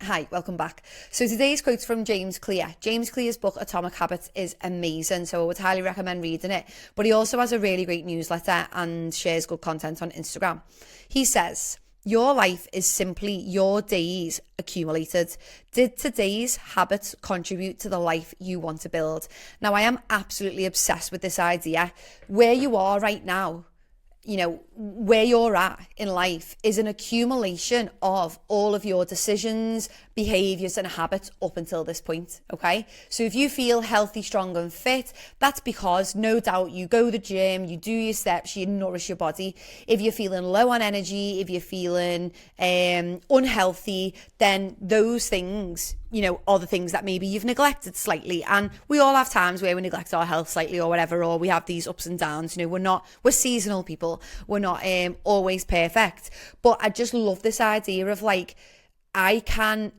Hi, welcome back. So today's quote's from James Clear. James Clear's book, Atomic Habits, is amazing, so I would highly recommend reading it. But he also has a really great newsletter and shares good content on Instagram. He says, your life is simply your days accumulated. Did today's habits contribute to the life you want to build? Now, I am absolutely obsessed with this idea. Where you are right now, where you're at in life is an accumulation of all of your decisions, behaviors and habits up until this point, okay? So if you feel healthy, strong and fit, that's because no doubt you go to the gym, you do your steps, you nourish your body. If you're feeling low on energy, if you're feeling unhealthy, then those things, are the things that maybe you've neglected slightly. And we all have times where we neglect our health slightly or whatever, or we have these ups and downs. We're seasonal people. We're not always perfect. But I just love this idea of like, I can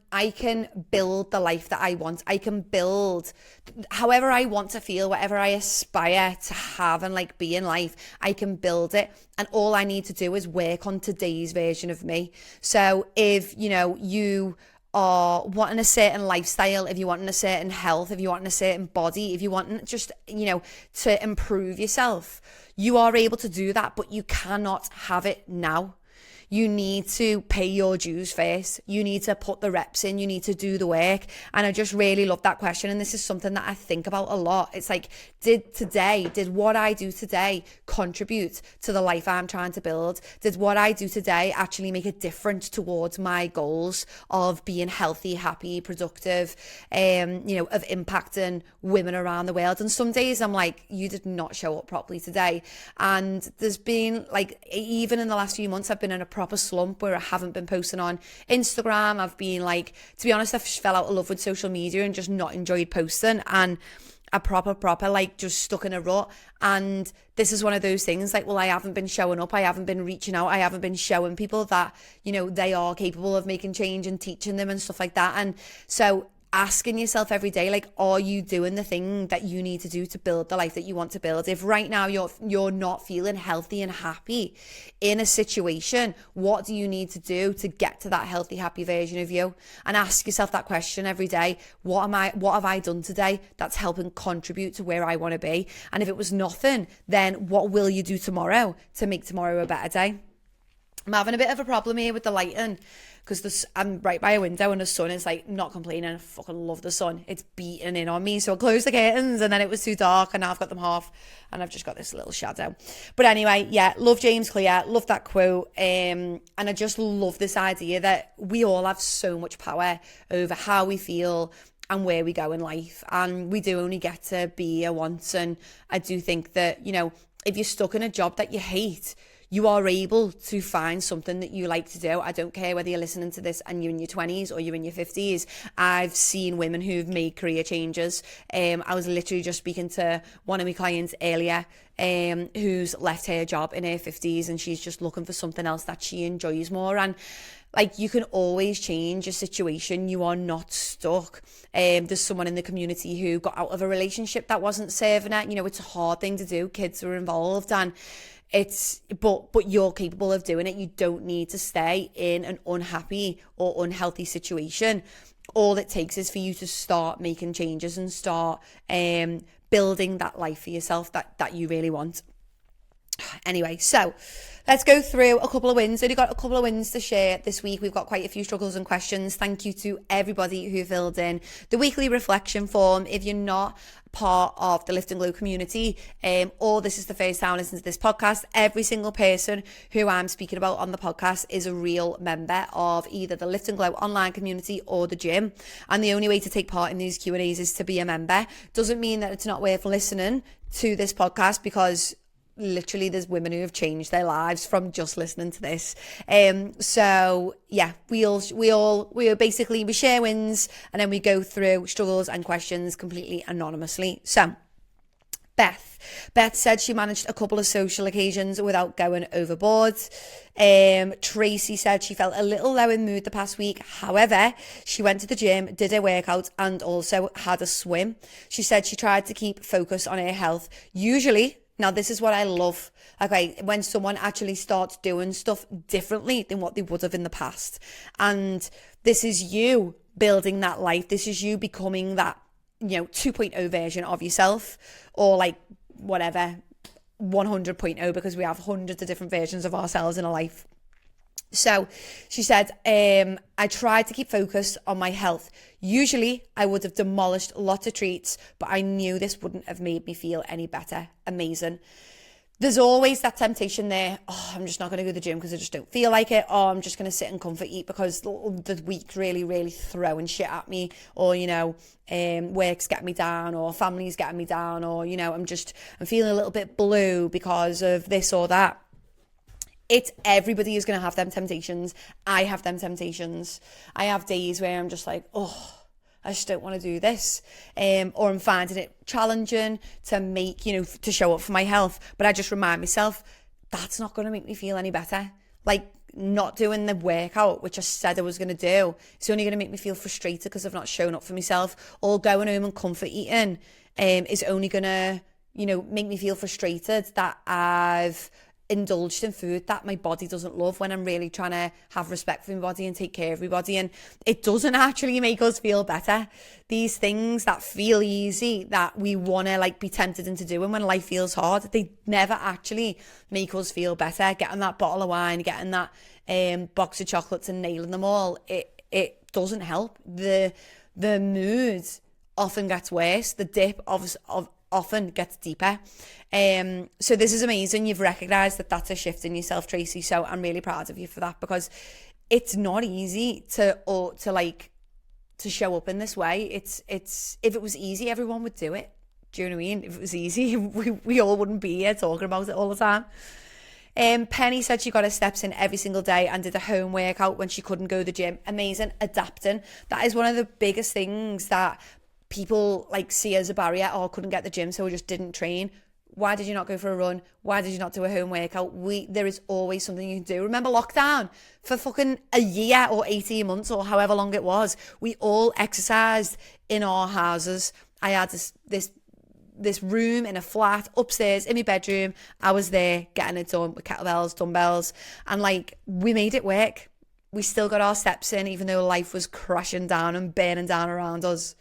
build the life that I want. I can build however I want to feel, whatever I aspire to have and like be in life, I can build it. And all I need to do is work on today's version of me. So if, you are wanting a certain lifestyle, if you want a certain health, if you want a certain body, if you want just, to improve yourself, you are able to do that, but you cannot have it now. You need to pay your dues first. You need to put the reps in. You need to do the work. And I just really love that question. And this is something that I think about a lot. It's like, did what I do today contribute to the life I'm trying to build? Did what I do today actually make a difference towards my goals of being healthy, happy, productive, of impacting women around the world? And some days I'm like, you did not show up properly today. And there's been like, even in the last few months, I've been in a proper slump where I haven't been posting on Instagram. I've been like, to be honest, I fell out of love with social media and just not enjoyed posting, and a proper like just stuck in a rut. And this is one of those things like, well, I haven't been showing up, I haven't been reaching out, I haven't been showing people that, they are capable of making change and teaching them and stuff like that. And so asking yourself every day, like, are you doing the thing that you need to do to build the life that you want to build? If right now you're not feeling healthy and happy in a situation, what do you need to do to get to that healthy, happy version of you? And ask yourself that question every day. What have I done today that's helping contribute to where I want to be? And if it was nothing, then what will you do tomorrow to make tomorrow a better day? I'm having a bit of a problem here with the lighting because I'm right by a window and the sun is like, not complaining, I fucking love the sun. It's beating in on me. So I closed the curtains and then it was too dark and now I've got them half and I've just got this little shadow. But anyway, yeah, love James Clear, love that quote. And I just love this idea that we all have so much power over how we feel and where we go in life. And we do only get to be here once. And I do think that, if you're stuck in a job that you hate, you are able to find something that you like to do. I don't care whether you're listening to this and you're in your 20s or you're in your 50s. I've seen women who've made career changes. I was literally just speaking to one of my clients earlier who's left her job in her 50s and she's just looking for something else that she enjoys more. And like, you can always change your situation. You are not stuck. There's someone in the community who got out of a relationship that wasn't serving her. It's a hard thing to do. Kids are involved and but you're capable of doing it. You don't need to stay in an unhappy or unhealthy situation. All it takes is for you to start making changes and start building that life for yourself that you really want. Anyway, so let's go through a couple of wins. We've got a couple of wins to share this week. We've got quite a few struggles and questions. Thank you to everybody who filled in the weekly reflection form. If you're not part of the Lift and Glow community, or this is the first time listening to this podcast, every single person who I'm speaking about on the podcast is a real member of either the Lift and Glow online community or the gym. And the only way to take part in these Q&As is to be a member. Doesn't mean that it's not worth listening to this podcast, because literally there's women who have changed their lives from just listening to this. So yeah, we share wins and then we go through struggles and questions completely anonymously. So Beth said she managed a couple of social occasions without going overboard. Tracy said she felt a little low in mood the past week. However, she went to the gym, did a workout, and also had a swim. She said she tried to keep focus on her health. Usually, Now, this is what I love. Okay, when someone actually starts doing stuff differently than what they would have in the past. And this is you building that life. This is you becoming that, 2.0 version of yourself, or like whatever, 100.0, because we have hundreds of different versions of ourselves in a life. So she said, I tried to keep focused on my health. Usually I would have demolished lots of treats, but I knew this wouldn't have made me feel any better. Amazing. There's always that temptation there. Oh, I'm just not going to go to the gym because I just don't feel like it. Or I'm just going to sit and comfort eat because the week's really, really throwing shit at me. Or, work's getting me down, or family's getting me down, or, I'm feeling a little bit blue because of this or that. Everybody is going to have them temptations. I have them temptations. I have days where I'm just like, oh, I just don't want to do this. Or I'm finding it challenging to make, to show up for my health. But I just remind myself, that's not going to make me feel any better. Like, not doing the workout, which I said I was going to do, it's only going to make me feel frustrated because I've not shown up for myself. Or going home and comfort eating is only going to, make me feel frustrated that I've indulged in food that my body doesn't love, when I'm really trying to have respect for my body and take care of my body. And it doesn't actually make us feel better. These things that feel easy, that we want to be tempted into doing when life feels hard, they never actually make us feel better. Getting that bottle of wine, getting that box of chocolates and nailing them all, it doesn't help. The mood often gets worse. The dip often gets deeper. So this is amazing. You've recognized that that's a shift in yourself, Tracy. So I'm really proud of you for that, because it's not easy to show up in this way. It's if it was easy, everyone would do it. Do you know what I mean? If it was easy, we all wouldn't be here talking about it all the time. Penny said she got her steps in every single day and did a home workout when she couldn't go to the gym. Amazing. Adapting. That is one of the biggest things that people see as a barrier. Oh, couldn't get the gym, so I just didn't train. Why did you not go for a run? Why did you not do a home workout? There is always something you can do. Remember lockdown? For fucking a year or 18 months or however long it was, we all exercised in our houses. I had this room in a flat upstairs in my bedroom. I was there getting it done with kettlebells, dumbbells, and we made it work. We still got our steps in, even though life was crashing down and burning down around us.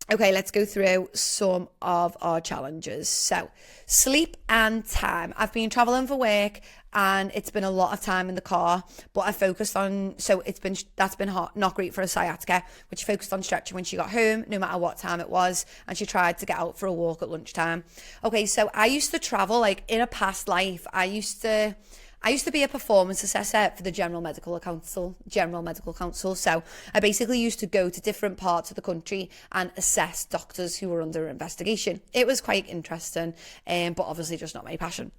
Okay, let's go through some of our challenges. So, sleep and time. I've been traveling for work and it's been a lot of time in the car, but I focused on, that's been hard, not great for a sciatica, but she focused on stretching when she got home, no matter what time it was, and she tried to get out for a walk at lunchtime. Okay, so I used to travel, in a past life, I used to be a performance assessor for the General Medical Council. So I basically used to go to different parts of the country and assess doctors who were under investigation. It was quite interesting, but obviously just not my passion.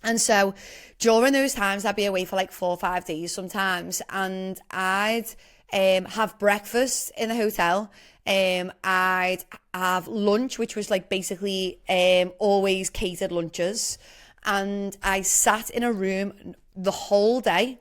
And so during those times, I'd be away for 4 or 5 days sometimes, and I'd have breakfast in the hotel. I'd have lunch, which was basically always catered lunches. And I sat in a room the whole day,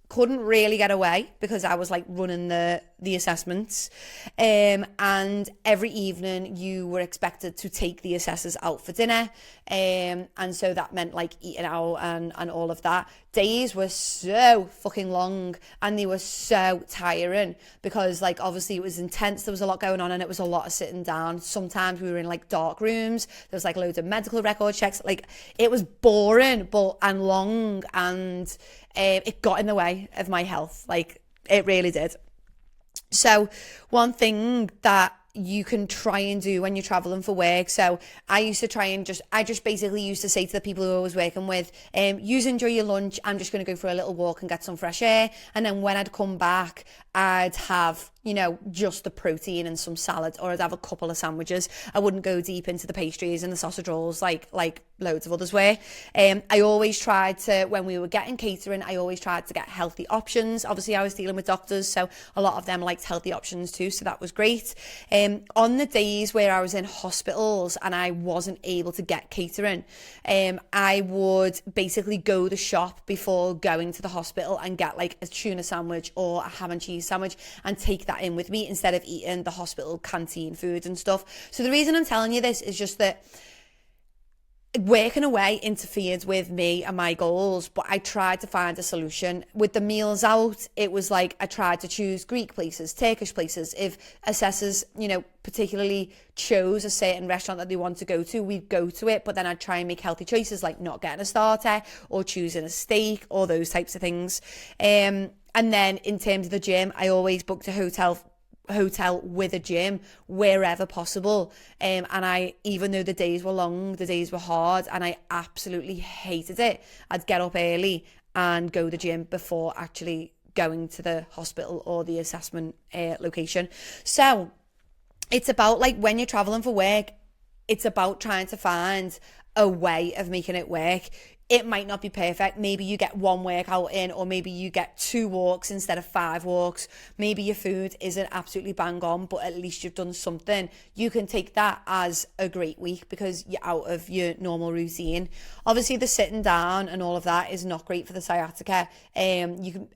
couldn't really get away because I was running the assessments. And every evening you were expected to take the assessors out for dinner. And so that meant eating out and all of that. Days were so fucking long and they were so tiring because obviously it was intense. There was a lot going on and it was a lot of sitting down. Sometimes we were in dark rooms. There was loads of medical record checks. It was boring and long, and it got in the way of my health. It really did. So one thing that you can try and do when you're traveling for work. So I used to try and I basically used to say to the people who I was working with, you enjoy your lunch. I'm just going to go for a little walk and get some fresh air. And then when I'd come back, I'd have, just the protein and some salad, or I'd have a couple of sandwiches. I wouldn't go deep into the pastries and the sausage rolls like loads of others were. I always tried to, when we were getting catering, I always tried to get healthy options. Obviously, I was dealing with doctors, so a lot of them liked healthy options too, so that was great. On the days where I was in hospitals and I wasn't able to get catering, I would basically go to the shop before going to the hospital and get a tuna sandwich or a ham and cheese sandwich and take that in with me instead of eating the hospital canteen food and stuff. So the reason I'm telling you this is just that working away interfered with me and my goals, but I tried to find a solution. With the meals out, it was like I tried to choose Greek places, Turkish places. If assessors, particularly chose a certain restaurant that they want to go to, we'd go to it, but then I'd try and make healthy choices like not getting a starter or choosing a steak or those types of things. And then in terms of the gym, I always booked a hotel with a gym wherever possible, and I, even though the days were long, the days were hard, and I absolutely hated it, I'd get up early and go to the gym before actually going to the hospital or the assessment location. So it's about, like, when you're traveling for work, it's about trying to find a way of making it work. It might not be perfect. Maybe you get one workout in, or maybe you get 2 walks instead of 5 walks. Maybe your food isn't absolutely bang on, but at least you've done something. You can take that as a great week because you're out of your normal routine. Obviously, the sitting down and all of that is not great for the sciatica. And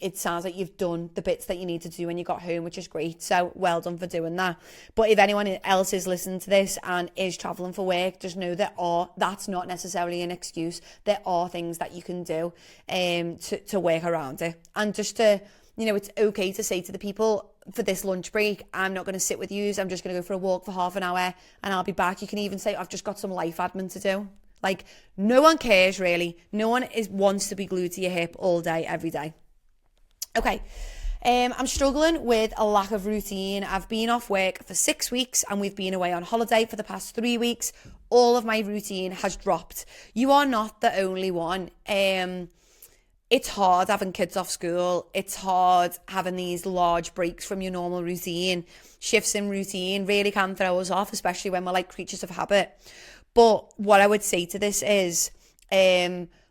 it sounds like you've done the bits that you need to do when you got home, which is great. So well done for doing that. But if anyone else is listening to this and is traveling for work, just know that that's not necessarily an excuse. There are things that you can do to work around it. And just to, it's okay to say to the people, for this lunch break, I'm not going to sit with you. I'm just going to go for a walk for half an hour and I'll be back. You can even say, I've just got some life admin to do. Like, no one cares, really. No one wants to be glued to your hip all day, every day. Okay. I'm struggling with a lack of routine. I've been off work for 6 weeks and we've been away on holiday for the past 3 weeks. All of my routine has dropped. You are not the only one. It's hard having kids off school. It's hard having these large breaks from your normal routine. Shifts in routine really can throw us off, especially when we're like creatures of habit. But what I would say to this is,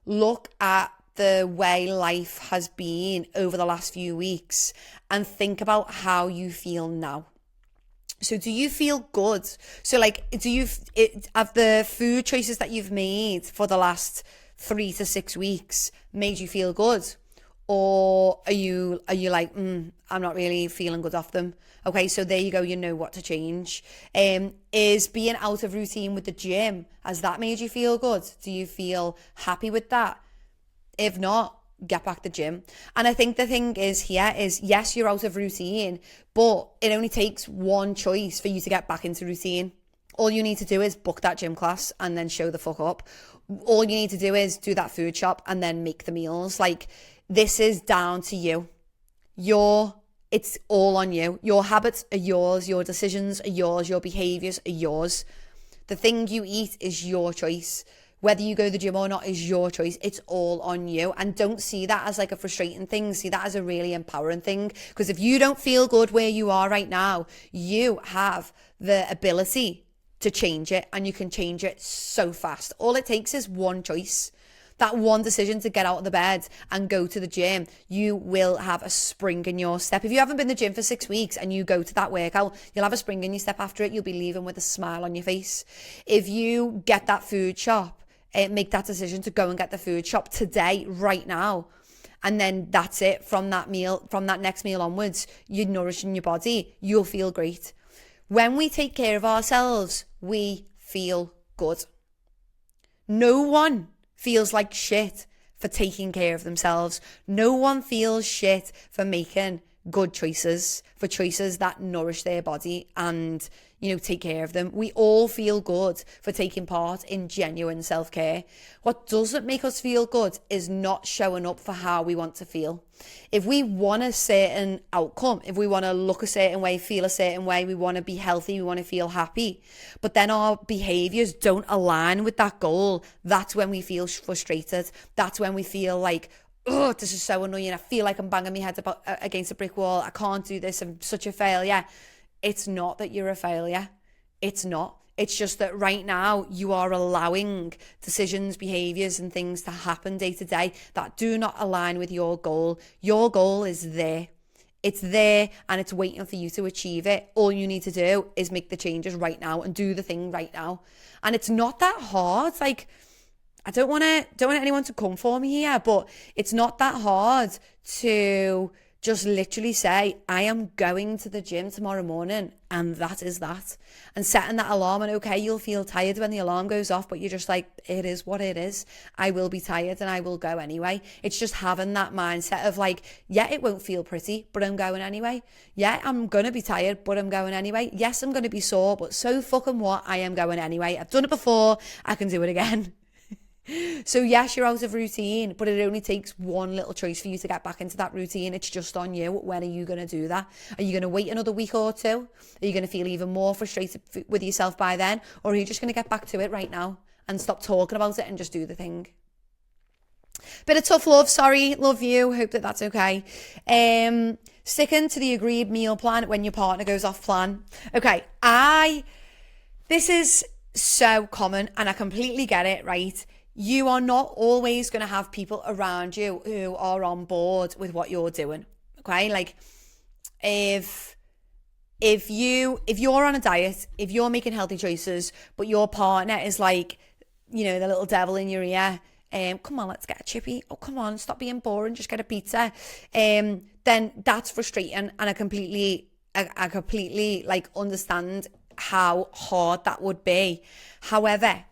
look at the way life has been over the last few weeks and think about how you feel now. So do you feel good? So like, have the food choices that you've made for the last 3 to 6 weeks made you feel good? Or are you like, I'm not really feeling good off them? Okay, so there you go, you know what to change. Is being out of routine with the gym, has that made you feel good? Do you feel happy with that? If not, get back to the gym. And I think the thing is, yes, you're out of routine, but it only takes one choice for you to get back into routine. All you need to do is book that gym class and then show the fuck up. All you need to do is do that food shop and then make the meals. Like, this is down to you. It's all on you. Your habits are yours. Your decisions are yours. Your behaviors are yours. The thing you eat is your choice. Whether you go to the gym or not is your choice. It's all on you. And don't see that as like a frustrating thing. See that as a really empowering thing. Because if you don't feel good where you are right now, you have the ability to change it. And you can change it so fast. All it takes is one choice. That one decision to get out of the bed and go to the gym, you will have a spring in your step. If you haven't been to the gym for 6 weeks and you go to that workout, you'll have a spring in your step after it. You'll be leaving with a smile on your face. If you get that food shop, make that decision to go and get the food shop today, right now, and then that's it. From that next meal onwards, you're nourishing your body. You'll feel great. When we take care of ourselves, we feel good. No one feels like shit for taking care of themselves. No one feels shit for making good choices, for choices that nourish their body and, take care of them. We all feel good for taking part in genuine self-care. What doesn't make us feel good is not showing up for how we want to feel. If we want a certain outcome, if we want to look a certain way, feel a certain way, we want to be healthy, we want to feel happy, but then our behaviors don't align with that goal, that's when we feel frustrated. That's when we feel like, oh, this is so annoying. I feel like I'm banging my head against a brick wall. I can't do this. I'm such a failure. It's not that you're a failure. It's not. It's just that right now you are allowing decisions, behaviors, and things to happen day to day that do not align with your goal. Your goal is there. It's there and it's waiting for you to achieve it. All you need to do is make the changes right now and do the thing right now. And it's not that hard. Like, I don't want anyone to come for me here, but it's not that hard to just literally say, I am going to the gym tomorrow morning, and that is that. And setting that alarm, and okay, you'll feel tired when the alarm goes off, but you're just like, it is what it is. I will be tired and I will go anyway. It's just having that mindset of like, yeah, it won't feel pretty, but I'm going anyway. Yeah, I'm going to be tired, but I'm going anyway. Yes, I'm going to be sore, but so fucking what? I am going anyway. I've done it before. I can do it again. So yes, you're out of routine, but it only takes one little choice for you to get back into that routine. It's just on you. When are you going to do that? Are you going to wait another week or two? Are you going to feel even more frustrated with yourself by then? Or are you just going to get back to it right now and stop talking about it and just do the thing? Bit of tough love, sorry, love you, hope that that's okay. Sticking to the agreed meal plan when your partner goes off plan. Okay, this is so common and I completely get it, right? You are not always going to have people around you who are on board with what you're doing. Okay, like if you're on a diet, if you're making healthy choices, but your partner is like, the little devil in your ear, come on, let's get a chippy. Oh, come on, stop being boring, just get a pizza. Then that's frustrating, and I completely like understand how hard that would be. However,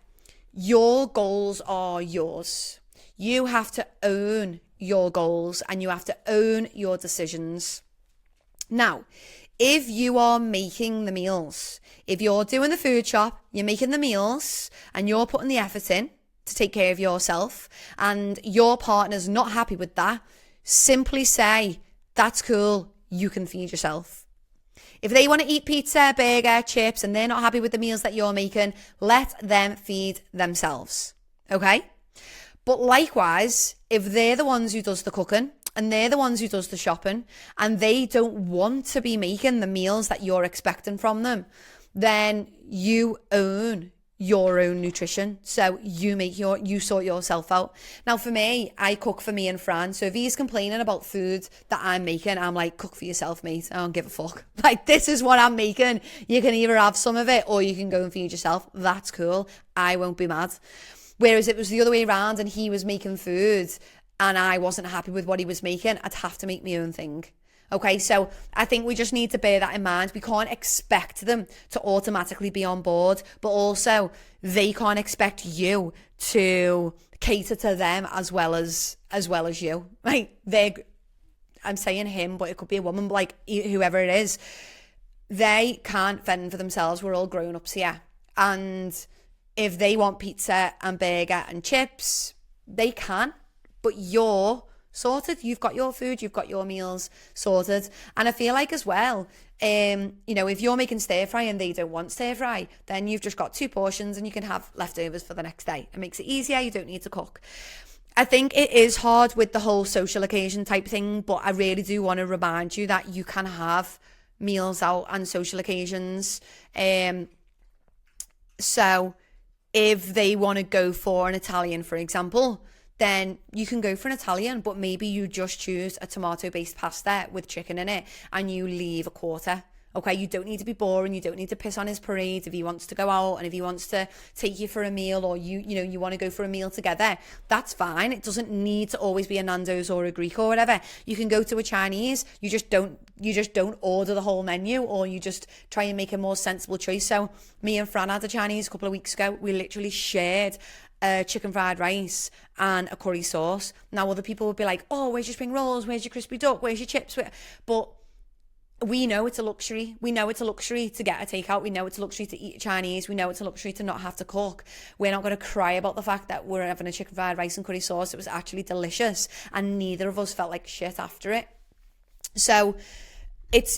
your goals are yours. You have to own your goals and you have to own your decisions. Now, if you are making the meals, if you're doing the food shop, you're making the meals and you're putting the effort in to take care of yourself and your partner's not happy with that, simply say, that's cool, you can feed yourself. If they want to eat pizza, burger, chips, and they're not happy with the meals that you're making, let them feed themselves, okay? But likewise, if they're the ones who does the cooking and they're the ones who does the shopping and they don't want to be making the meals that you're expecting from them, then you own your own nutrition. So you sort yourself out. Now for me, I cook for me and Fran. So if he's complaining about food that I'm making, I'm like, cook for yourself, mate. I don't give a fuck. Like, this is what I'm making. You can either have some of it or you can go and feed yourself. That's cool. I won't be mad. Whereas it was the other way around and he was making food and I wasn't happy with what he was making, I'd have to make my own thing. Okay, so I think we just need to bear that in mind. We can't expect them to automatically be on board, but also they can't expect you to cater to them as well as you. Like, I'm saying him, but it could be a woman, but like whoever it is, they can't fend for themselves. We're all grown-ups here. And if they want pizza and burger and chips, they can, but you're sorted. You've got your food, you've got your meals sorted. And I feel like as well, if you're making stir fry and they don't want stir fry, then you've just got 2 portions and you can have leftovers for the next day. It makes it easier. You don't need to cook. I think it is hard with the whole social occasion type thing, but I really do want to remind you that you can have meals out on social occasions. So if they want to go for an Italian, for example, then you can go for an Italian, but maybe you just choose a tomato-based pasta with chicken in it and you leave a quarter. Okay, you don't need to be boring. You don't need to piss on his parade if he wants to go out and if he wants to take you for a meal or you want to go for a meal together. That's fine. It doesn't need to always be a Nando's or a Greek or whatever. You can go to a Chinese. You just don't order the whole menu, or you just try and make a more sensible choice. So me and Fran had a Chinese a couple of weeks ago. We literally shared chicken fried rice and a curry sauce. Now other people would be like, oh, where's your spring rolls? Where's your crispy duck? Where's your chips? But we know it's a luxury. We know it's a luxury to get a takeout. We know it's a luxury to eat Chinese. We know it's a luxury to not have to cook. We're not going to cry about the fact that we're having a chicken fried rice and curry sauce. It was actually delicious and neither of us felt like shit after it. So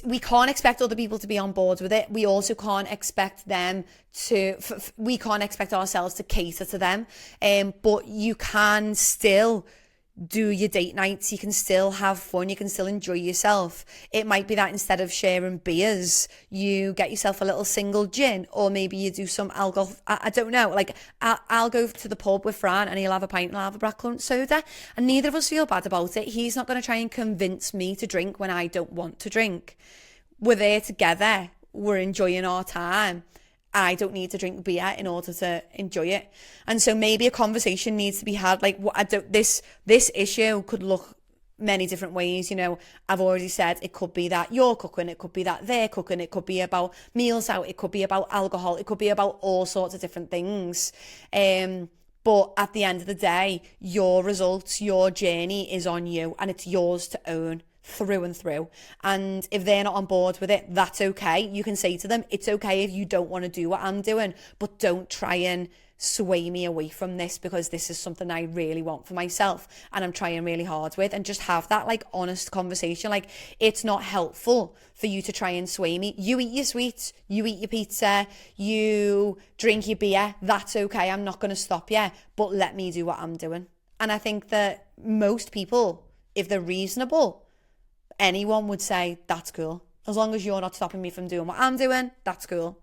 we can't expect other people to be on board with it. We also can't expect them we can't expect ourselves to cater to them. But you can still do your date nights. You can still have fun. You can still enjoy yourself. It might be that instead of sharing beers, you get yourself a little single gin, or maybe you do some alcohol. I don't know. Like I'll go to the pub with Fran and he'll have a pint and I'll have a black currant soda, and neither of us feel bad about it. He's not going to try and convince me to drink when I don't want to drink. We're there together. We're enjoying our time. I don't need to drink beer in order to enjoy it. And so maybe a conversation needs to be had, like, this issue could look many different ways. I've already said it could be that you're cooking, it could be that they're cooking, it could be about meals out, it could be about alcohol, it could be about all sorts of different things. But at the end of the day, your results, your journey is on you, and it's yours to own through and through. And if they're not on board with it, that's okay. You can say to them, it's okay if you don't want to do what I'm doing, but don't try and sway me away from this, because this is something I really want for myself and I'm trying really hard with. And just have that like honest conversation. Like, it's not helpful for you to try and sway me. You eat your sweets, you eat your pizza, you drink your beer, that's okay. I'm not going to stop you, but let me do what I'm doing. And I think that most people, if they're reasonable, anyone would say that's cool. As long as you're not stopping me from doing what I'm doing, that's cool.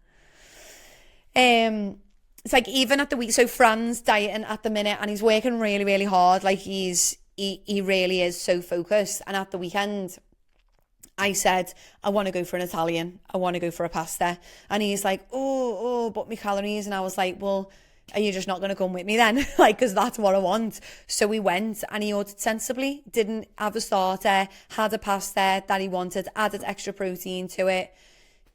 It's like even at the week, so Fran's dieting at the minute and he's working really, really hard. Like he really is so focused. And at the weekend, I said, I want to go for an Italian. I want to go for a pasta. And he's like, but my calories. And I was like, well, are you just not going to come with me then? Like, because that's what I want. So we went and he ordered sensibly, didn't have a starter, had a pasta that he wanted, added extra protein to it.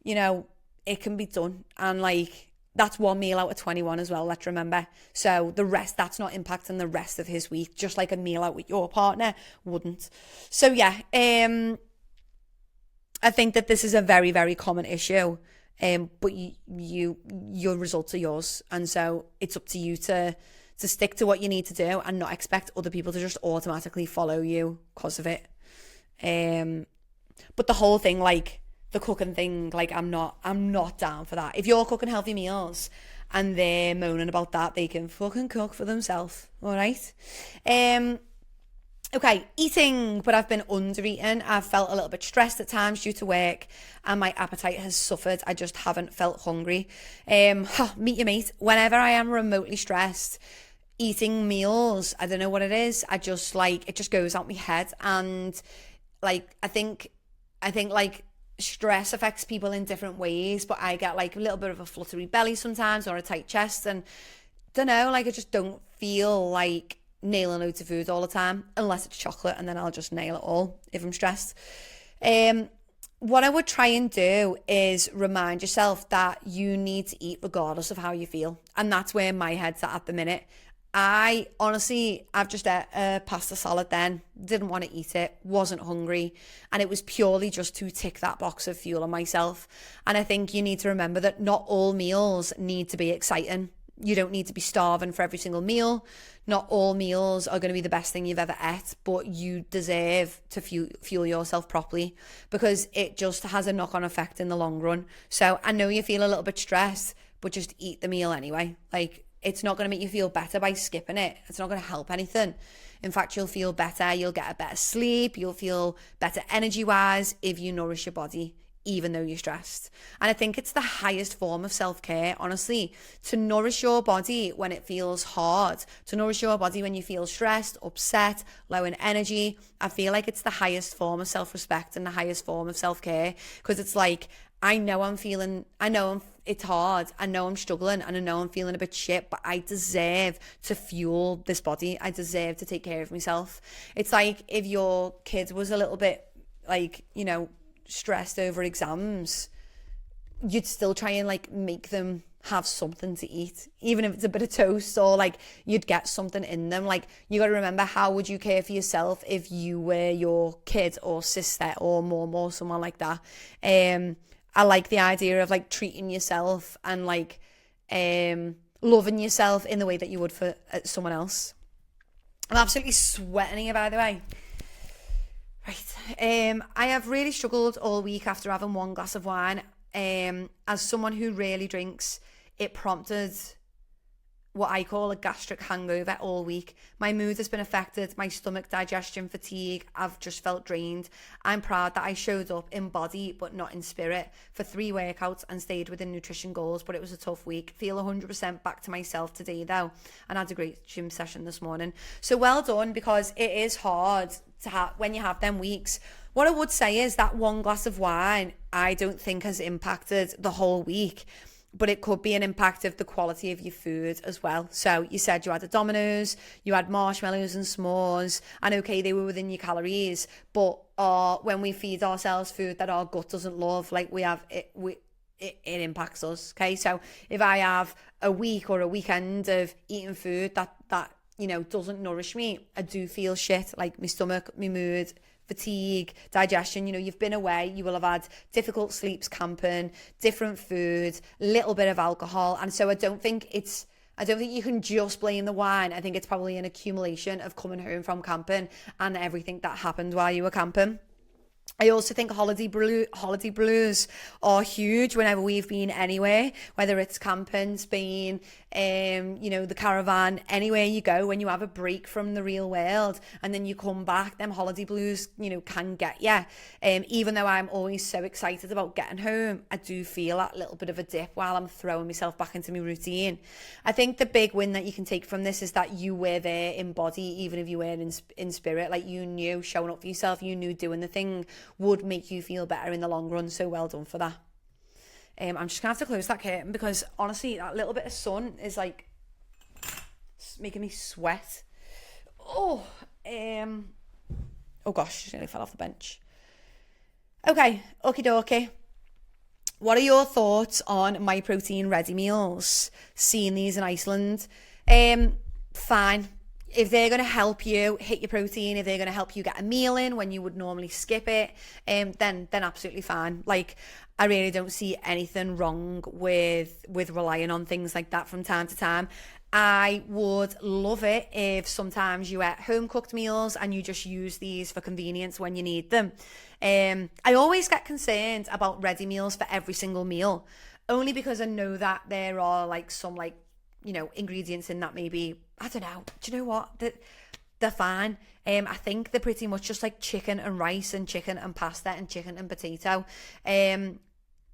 It can be done. And like, that's one meal out of 21 as well, let's remember. So the rest, that's not impacting the rest of his week, just like a meal out with your partner wouldn't. So yeah, I think that this is a very, very common issue. But your results are yours, and so it's up to you to stick to what you need to do and not expect other people to just automatically follow you because of it. But the whole thing, like the cooking thing, like I'm not down for that. If you're cooking healthy meals and they're moaning about that, they can fucking cook for themselves. All right. Okay, eating, but I've been under eating. I've felt a little bit stressed at times due to work and my appetite has suffered. I just haven't felt hungry. Meet your mate. Whenever I am remotely stressed, eating meals, I don't know what it is. I just it just goes out my head. And like, I think like stress affects people in different ways, but I get like a little bit of a fluttery belly sometimes or a tight chest. And don't know, like I just don't feel like nailing loads of food all the time, unless it's chocolate, and then I'll just nail it all if I'm stressed. What I would try and do is remind yourself that you need to eat regardless of how you feel, and that's where my head's at the minute. I've just ate a pasta salad then, didn't want to eat it, wasn't hungry, and it was purely just to tick that box of fuel on myself. And I think you need to remember that not all meals need to be exciting. You don't need to be starving for every single meal. Not all meals are going to be the best thing you've ever ate, but you deserve to fuel yourself properly, because it just has a knock-on effect in the long run. So I know you feel a little bit stressed, but just eat the meal anyway. Like, it's not going to make you feel better by skipping it. It's not going to help anything. In fact, you'll feel better. You'll get a better sleep. You'll feel better energy-wise if you nourish your body, even though you're stressed. And I think it's the highest form of self-care, honestly, to nourish your body when it feels hard, to nourish your body when you feel stressed, upset, low in energy. I feel like it's the highest form of self-respect and the highest form of self-care, because it's like, it's hard, I know I'm struggling, and I know I'm feeling a bit shit, but I deserve to fuel this body. I deserve to take care of myself. It's like if your kid was a little bit like, stressed over exams, you'd still try and like make them have something to eat, even if it's a bit of toast, or like you'd get something in them. Like, you got to remember, how would you care for yourself if you were your kid or sister or mom or someone like that? I like the idea of like treating yourself and like loving yourself in the way that you would for someone else. I'm absolutely sweating here, by the way. Right. I have really struggled all week after having one glass of wine. As someone who really drinks, it prompted what I call a gastric hangover all week. My mood has been affected, my stomach, digestion, fatigue. I've just felt drained. I'm proud that I showed up in body but not in spirit for 3 workouts and stayed within nutrition goals, but it was a tough week. Feel 100% back to myself today though, and had a great gym session this morning. So well done, because it is hard to have when you have them weeks. What I would say is that one glass of wine, I don't think has impacted the whole week. but it could be an impact of the quality of your food as well. So you said you had a Domino's, you had marshmallows and s'mores, and okay, they were within your calories, but when we feed ourselves food that our gut doesn't love, like we have it, it impacts us. Okay, so if I have a week or a weekend of eating food that doesn't nourish me, I do feel shit, like my stomach, my mood, fatigue, digestion. You've been away, you will have had difficult sleeps camping, different food, little bit of alcohol. And so I don't think you can just blame the wine. I think it's probably an accumulation of coming home from camping and everything that happened while you were camping. I also think holiday blues are huge whenever we've been anywhere, whether it's camping, Spain, the caravan, anywhere you go, when you have a break from the real world and then you come back, them holiday blues, can get you. Even though I'm always so excited about getting home, I do feel that little bit of a dip while I'm throwing myself back into my routine. I think the big win that you can take from this is that you were there in body, even if you weren't in spirit. Like, you knew showing up for yourself, you knew doing the thing would make you feel better in the long run. So well done for that. I'm just gonna have to close that curtain because honestly, that little bit of sun is like making me sweat. Oh gosh, she nearly fell off the bench. Okay, okie dokie. What are your thoughts on MyProtein ready meals? Seeing these in Iceland, fine. If they're going to help you hit your protein, if they're going to help you get a meal in when you would normally skip it, then absolutely fine. Like, I really don't see anything wrong with relying on things like that from time to time. I would love it if sometimes you ate home cooked meals and you just use these for convenience when you need them. I always get concerned about ready meals for every single meal, only because I know that there are like some ingredients in that maybe, I don't know, do you know what, they're fine. I think they're pretty much just like chicken and rice and chicken and pasta and chicken and potato.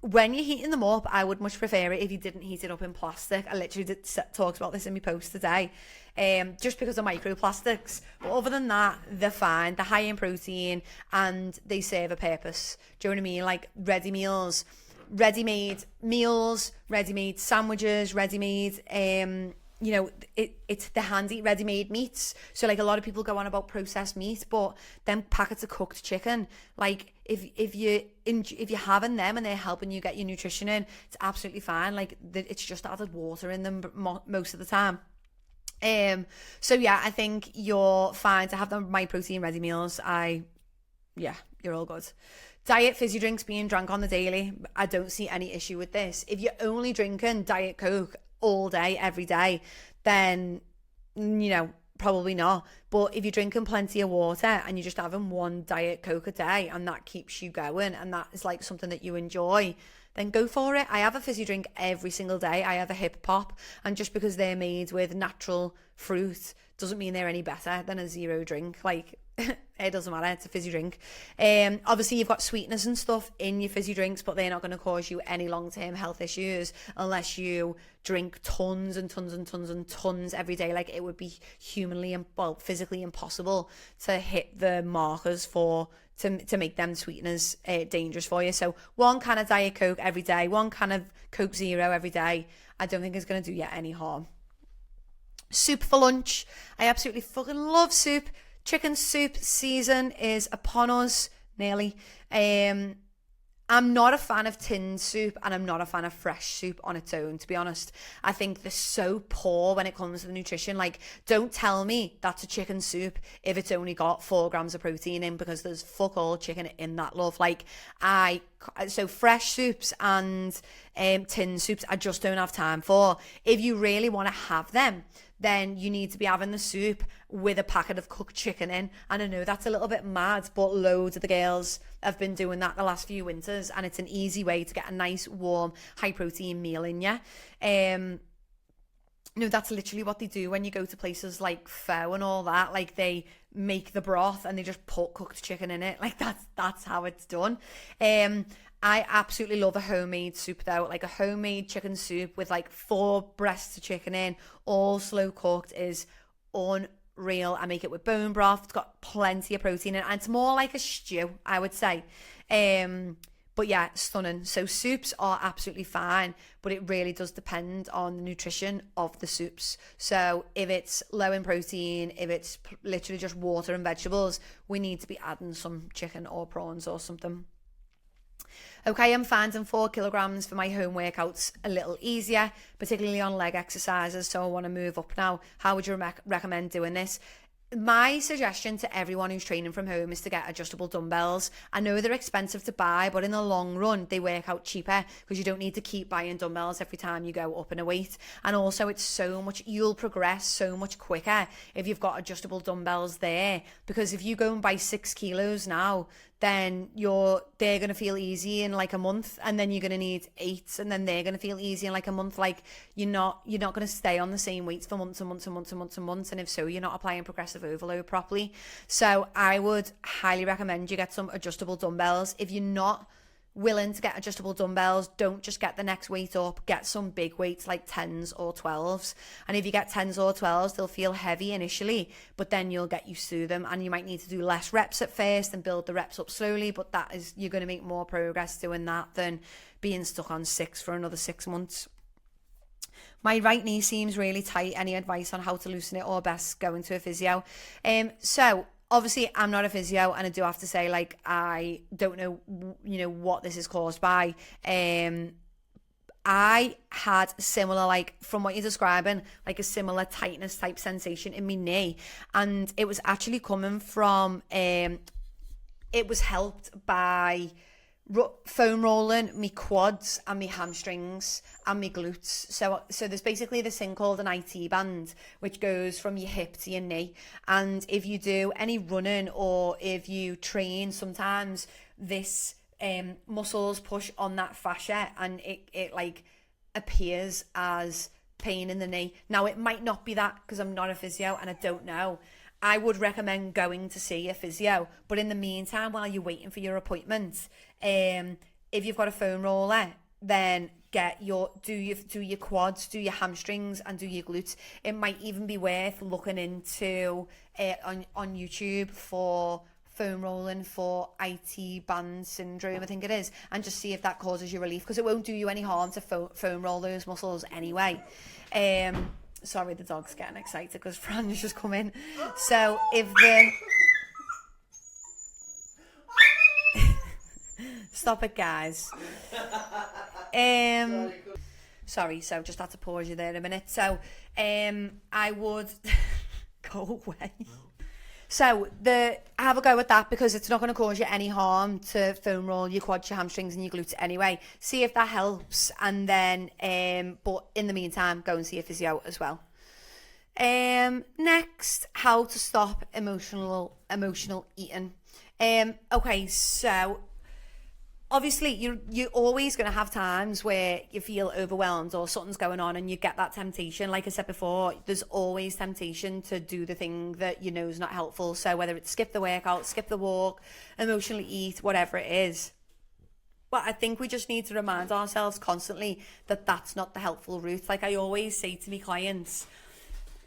When you're heating them up, I would much prefer it if you didn't heat it up in plastic. I literally talked about this in my post today, just because of microplastics. But other than that, they're fine. They're high in protein and they serve a purpose. Do you know what I mean? Like ready meals, ready-made meals, ready-made sandwiches, ready-made, it's the handy ready-made meats. So like a lot of people go on about processed meat, but then packets of cooked chicken, like if you're having them and they're helping you get your nutrition in, it's absolutely fine. Like it's just added water in them most of the time. So yeah, I think you're fine to have them MyProtein ready meals. You're all good. Diet fizzy drinks being drank on the daily, I don't see any issue with this. If you're only drinking Diet Coke all day, every day, then, probably not. But if you're drinking plenty of water and you're just having one Diet Coke a day and that keeps you going and that is like something that you enjoy, then go for it. I have a fizzy drink every single day. I have a Hip Pop, and just because they're made with natural fruit doesn't mean they're any better than a zero drink. Like, it doesn't matter, it's a fizzy drink. Obviously you've got sweeteners and stuff in your fizzy drinks, but they're not going to cause you any long-term health issues unless you drink tons and tons and tons and tons every day. Like, it would be physically impossible to hit the markers to make them sweeteners dangerous for you. So one can of Diet Coke every day, one can of Coke Zero every day, I don't think it's going to do you any harm. Soup for lunch. I absolutely fucking love soup. Chicken soup season is upon us, nearly. I'm not a fan of tinned soup and I'm not a fan of fresh soup on its own, to be honest. I think they're so poor when it comes to the nutrition. Like, don't tell me that's a chicken soup if it's only got 4 grams of protein in, because there's fuck all chicken in that, love. So fresh soups and tinned soups I just don't have time for. If you really want to have them, then you need to be having the soup with a packet of cooked chicken in. And I know that's a little bit mad, but loads of the girls have been doing that the last few winters, and it's an easy way to get a nice, warm, high-protein meal in you. That's literally what they do when you go to places like Pho and all that. Like, they make the broth and they just put cooked chicken in it. Like, that's how it's done. I absolutely love a homemade soup though. Like a homemade chicken soup with like 4 breasts of chicken in, all slow cooked, is unreal. I make it with bone broth. It's got plenty of protein in it, and it's more like a stew, I would say. But yeah, stunning. So soups are absolutely fine, but it really does depend on the nutrition of the soups. So if it's low in protein, if it's literally just water and vegetables, we need to be adding some chicken or prawns or something. Okay, I'm finding 4 kilograms for my home workouts a little easier, particularly on leg exercises. So I want to move up now. How would you recommend doing this? My suggestion to everyone who's training from home is to get adjustable dumbbells. I know they're expensive to buy, but in the long run, they work out cheaper because you don't need to keep buying dumbbells every time you go up in a weight. And also, you'll progress so much quicker if you've got adjustable dumbbells there. Because if you go and buy 6 kilos now, then they're going to feel easy in like a month, and then you're going to need 8, and then they're going to feel easy in like a month. Like you're not going to stay on the same weights for months and months and months and months and months, and if so, you're not applying progressive overload properly. So I would highly recommend you get some adjustable dumbbells. If you're not willing to get adjustable dumbbells, don't just get the next weight up, get some big weights like 10s or 12s. And if you get 10s or 12s, they'll feel heavy initially, but then you'll get used to them, and you might need to do less reps at first and build the reps up slowly, but you're going to make more progress doing that than being stuck on 6 for another 6 months. My right knee seems really tight. Any advice on how to loosen it, or best going to a physio? So obviously, I'm not a physio, and I do have to say, like, I don't know, what this is caused by. I had similar, like, from what you're describing, like a similar tightness type sensation in my knee, and it was actually coming from, it was helped by foam rolling my quads and my hamstrings and my glutes. So there's basically this thing called an IT band, which goes from your hip to your knee. And if you do any running or if you train, sometimes this muscles push on that fascia, and it like appears as pain in the knee. Now, it might not be that because I'm not a physio and I don't know. I would recommend going to see a physio, but in the meantime, while you're waiting for your appointment, if you've got a foam roller, then do your quads, do your hamstrings, and do your glutes. It might even be worth looking into on YouTube for foam rolling for IT band syndrome, I think it is, and just see if that causes you relief, because it won't do you any harm to foam roll those muscles anyway. Sorry, the dog's getting excited because Fran's just come in. So if stop it, guys. Sorry, so just had to pause you there a minute. So I would go away. So have a go at that, because it's not going to cause you any harm to foam roll your quads, your hamstrings, and your glutes anyway. See if that helps, and then but in the meantime, go and see a physio as well. Next, how to stop emotional eating. Okay, so obviously you're always going to have times where you feel overwhelmed or something's going on and you get that temptation. Like I said before, there's always temptation to do the thing that you know is not helpful. So whether it's skip the workout, skip the walk, emotionally eat, whatever it is. But I think we just need to remind ourselves constantly that that's not the helpful route. Like I always say to my clients,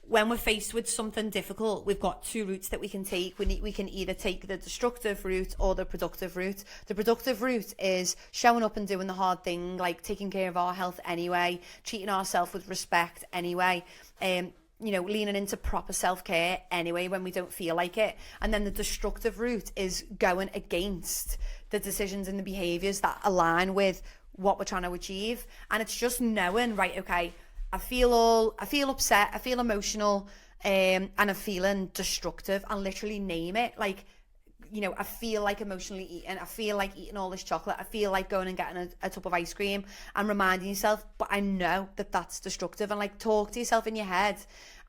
when we're faced with something difficult, we've got 2 routes that we can take. We can either take the destructive route or the productive route. The productive route is showing up and doing the hard thing, like taking care of our health anyway, treating ourselves with respect anyway, leaning into proper self-care anyway when we don't feel like it. And then the destructive route is going against the decisions and the behaviours that align with what we're trying to achieve. And it's just knowing, right, okay, I feel upset, I feel emotional, and I'm feeling destructive, and literally name it. Like, I feel like emotionally eating, I feel like eating all this chocolate, I feel like going and getting a tub of ice cream, and reminding yourself, but I know that that's destructive, and like talk to yourself in your head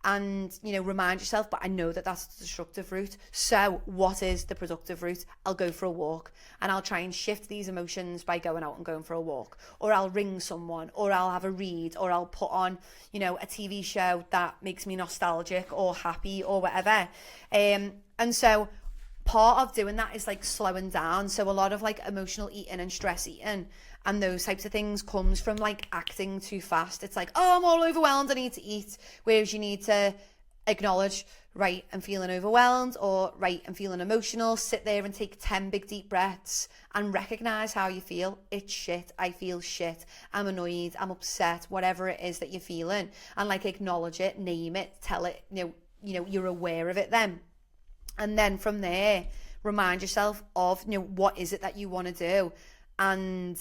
and, remind yourself, but I know that that's the destructive route. So what is the productive route? I'll go for a walk, and I'll try and shift these emotions by going out and going for a walk, or I'll ring someone, or I'll have a read, or I'll put on, a TV show that makes me nostalgic or happy or whatever. And so part of doing that is like slowing down. So a lot of like emotional eating and stress eating and those types of things comes from like acting too fast. It's like, oh, I'm all overwhelmed, I need to eat. Whereas you need to acknowledge, right, I'm feeling overwhelmed, or right, I'm feeling emotional. Sit there and take 10 big deep breaths and recognize how you feel. It's shit. I feel shit. I'm annoyed. I'm upset. Whatever it is that you're feeling, and like acknowledge it, name it, tell it. You're aware of it then, and then from there, remind yourself of what is it that you want to do, and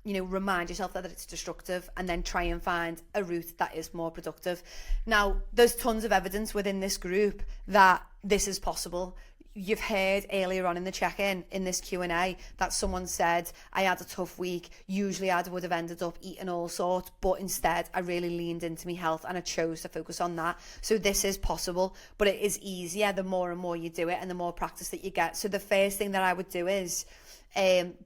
remind yourself that it's destructive, and then try and find a route that is more productive. Now, there's tons of evidence within this group that this is possible. You've heard earlier on in the check-in, in this Q&A, that someone said, I had a tough week. Usually I would have ended up eating all sorts, but instead I really leaned into my health and I chose to focus on that. So this is possible, but it is easier the more and more you do it and the more practice that you get. So the first thing that I would do is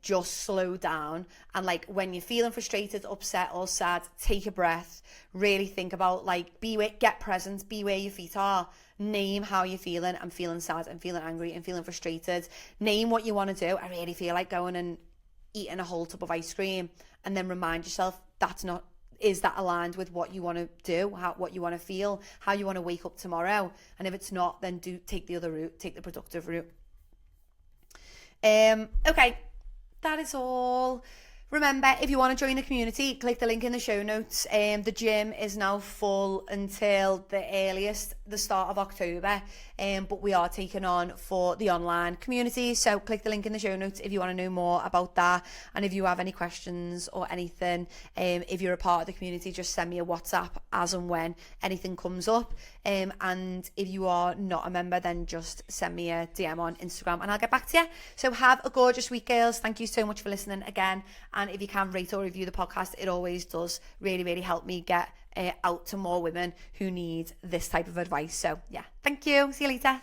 just slow down, and like when you're feeling frustrated, upset or sad, take a breath, really think about, like, get present, be where your feet are, name how you're feeling. I'm feeling sad, I'm feeling angry, I'm feeling frustrated. Name what you want to do. I really feel like going and eating a whole tub of ice cream, and then remind yourself is that aligned with what you want to do, what you want to feel, how you want to wake up tomorrow. And if it's not, then take the other route, take the productive route. Okay, that is all. Remember, if you want to join the community, click the link in the show notes. The gym is now full until the earliest, the start of October, but we are taking on for the online community. So click the link in the show notes if you want to know more about that. And if you have any questions or anything, if you're a part of the community, just send me a WhatsApp as and when anything comes up. And if you are not a member, then just send me a DM on Instagram and I'll get back to you. So have a gorgeous week, girls. Thank you so much for listening again. And if you can rate or review the podcast, it always does really, really help me get out to more women who need this type of advice. So yeah, thank you. See you later.